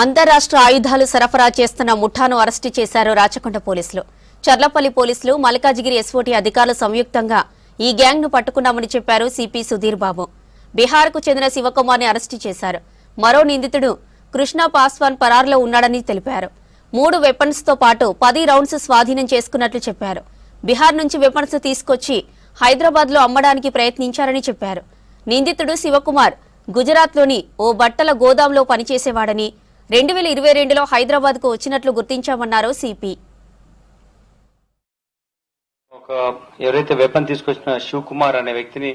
అంతర్రాష్ట్ర ఆయుధాలు సరఫరా చేస్తున్న ముఠాను అరెస్టు చేశారు రాచకొండ పోలీసులు. చర్లపల్లి పోలీసులు, మల్కాజిగిరి ఎస్ఓటీ అధికారులు సంయుక్తంగా ఈ గ్యాంగ్ ను పట్టుకున్నామని చెప్పారు సిపి సుధీర్ బాబు. బీహార్కు చెందిన శివకుమార్ ని అరెస్టు చేశారు. మరో నిందితుడు కృష్ణ పాస్వాన్ పరారులో ఉన్నాడని తెలిపారు. 3 వెపన్స్ తో పాటు 10 రౌండ్స్ స్వాధీనం చేసుకున్నట్లు చెప్పారు. బీహార్ నుంచి వెపన్స్ తీసుకొచ్చి హైదరాబాద్ లో అమ్మడానికి ప్రయత్నించారని చెప్పారు. నిందితుడు శివకుమార్ గుజరాత్లోని ఓ బట్టల గోదాంలో పనిచేసేవాడని 2022లో హైదరాబాద్ కు వచ్చినట్లు గుర్తించామన్నారు సిపి. ఎవరైతే వెపన్ తీసుకొచ్చిన శివకుమార్ అనే వ్యక్తిని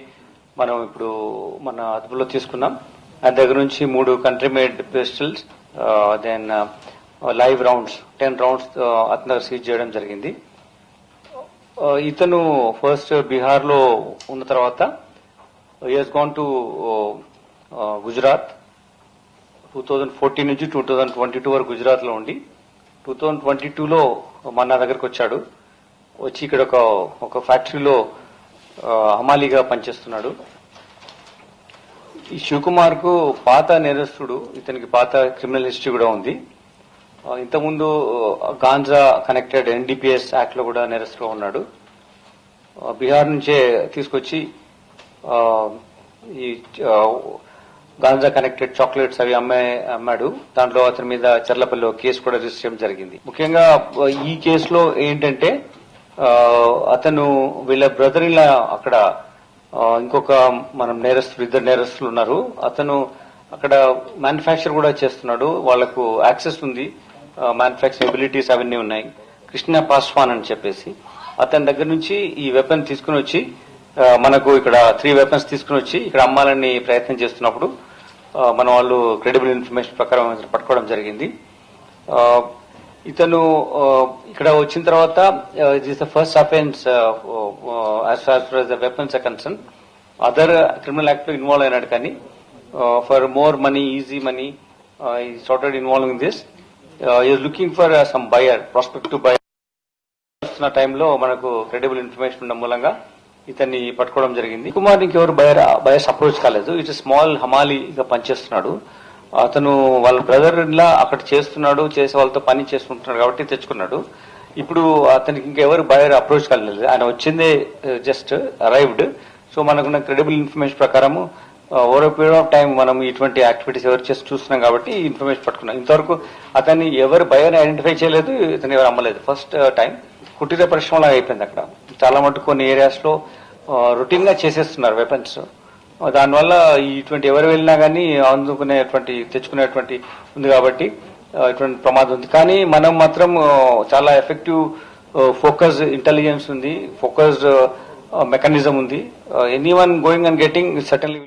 మనం ఇప్పుడు మన అదుపులో తీసుకున్నాం. ఆయన దగ్గర నుంచి 3 country made pistols, then live rounds 10 rounds అతని దగ్గర సీజ్ చేయడం జరిగింది. ఇతను ఫస్ట్ బీహార్ లో ఉన్న తర్వాత he has gone to Gujarat 2014 నుంచి 2022 వరకు గుజరాత్ లో ఉండి 2022లో మన దగ్గరకు వచ్చాడు. వచ్చి ఇక్కడ ఒక ఫ్యాక్టరీలో హమాలీగా పనిచేస్తున్నాడు. ఈ శివకుమార్ కు పాత నేరస్తుడు, ఇతనికి పాత క్రిమినల్ హిస్టరీ కూడా ఉంది. ఇంతకుముందు గాంజా కనెక్టెడ్ ఎన్డీపీఎస్ యాక్ట్ లో కూడా నేరస్తుగా ఉన్నాడు. బీహార్ నుంచే తీసుకొచ్చి ఈ గాంజా కనెక్టెడ్ చాక్లెట్స్ అవి అమ్మాడు. దాంట్లో అతని మీద చర్లపల్లిలో కేసు కూడా రిజిస్టర్ చేయడం జరిగింది. ముఖ్యంగా ఈ కేసులో ఏంటంటే అతను వీళ్ళ బ్రదర్ ఇలా అక్కడ ఇంకొక మనం నేరస్తులు 2 నేరస్తులు ఉన్నారు. అతను అక్కడ మ్యానుఫ్యాక్చర్ కూడా చేస్తున్నాడు. వాళ్లకు యాక్సెస్ ఉంది, మ్యానుఫ్యాక్చరింగ్ ఎబిలిటీస్ అవన్నీ ఉన్నాయి. కృష్ణ పాస్వాన్ అని చెప్పేసి అతని దగ్గర నుంచి ఈ వెపన్ తీసుకుని వచ్చి మనకు ఇక్కడ 3 వెపన్స్ తీసుకుని వచ్చి ఇక్కడ అమ్మాలని ప్రయత్నం చేస్తున్నప్పుడు మన వాళ్ళు క్రెడిబుల్ ఇన్ఫర్మేషన్ ప్రకారం పట్టుకోవడం జరిగింది. ఇతను ఇక్కడ వచ్చిన తర్వాత it is the first offence as far as the weapons are concern. Other criminal act లో ఇన్వాల్వ్ అయినాడు, కానీ for more money, easy money he started involving this. Is looking for some buyer, prospective buyer. వస్తున్న టైంలో మనకు credible information ఉన్న మూలంగా ఇతన్ని పట్టుకోవడం జరిగింది. కుమార్ ఇంకెవరు బయర్స్ అప్రోచ్ కాలేదు. ఇట్స్ స్మాల్ హమాలీగా పనిచేస్తున్నాడు. అతను వాళ్ళ బ్రదర్ లా అక్కడ చేస్తున్నాడు, చేసే వాళ్ళతో పని చేస్తుంటున్నాడు కాబట్టి తెచ్చుకున్నాడు. ఇప్పుడు అతనికి ఇంకెవరు బయర్ అప్రోచ్ కాలేదు. ఆయన వచ్చిందే జస్ట్ అరైవ్డ్. సో మనకున్న క్రెడిబుల్ ఇన్ఫర్మేషన్ ప్రకారము ఓవర్ పీరియడ్ ఆఫ్ టైం మనం ఇటువంటి యాక్టివిటీస్ ఎవరు చేసి చూస్తున్నాం కాబట్టి ఇన్ఫర్మేషన్ పట్టుకున్నాం. ఇంతవరకు అతన్ని ఎవరు బయర్ ఐడెంటిఫై చేయలేదు, ఇతను ఎవరు అమ్మలేదు. ఫస్ట్ టైం కుటీర పరిశ్రమలా అయిపోయింది. అక్కడ చాలా మటుకు కొన్ని ఏరియాస్ లో రొటీన్ గా చేసేస్తున్నారు వెపన్స్. దానివల్ల ఇటువంటి ఎవరు వెళ్ళినా కానీ తెచ్చుకునేటువంటి ఉంది కాబట్టి ఇటువంటి ప్రమాదం ఉంది. కానీ మనం మాత్రం చాలా ఎఫెక్టివ్ ఫోకస్డ్ ఇంటెలిజెన్స్ ఉంది, ఫోకస్డ్ మెకానిజం ఉంది. Anyone going and getting certainly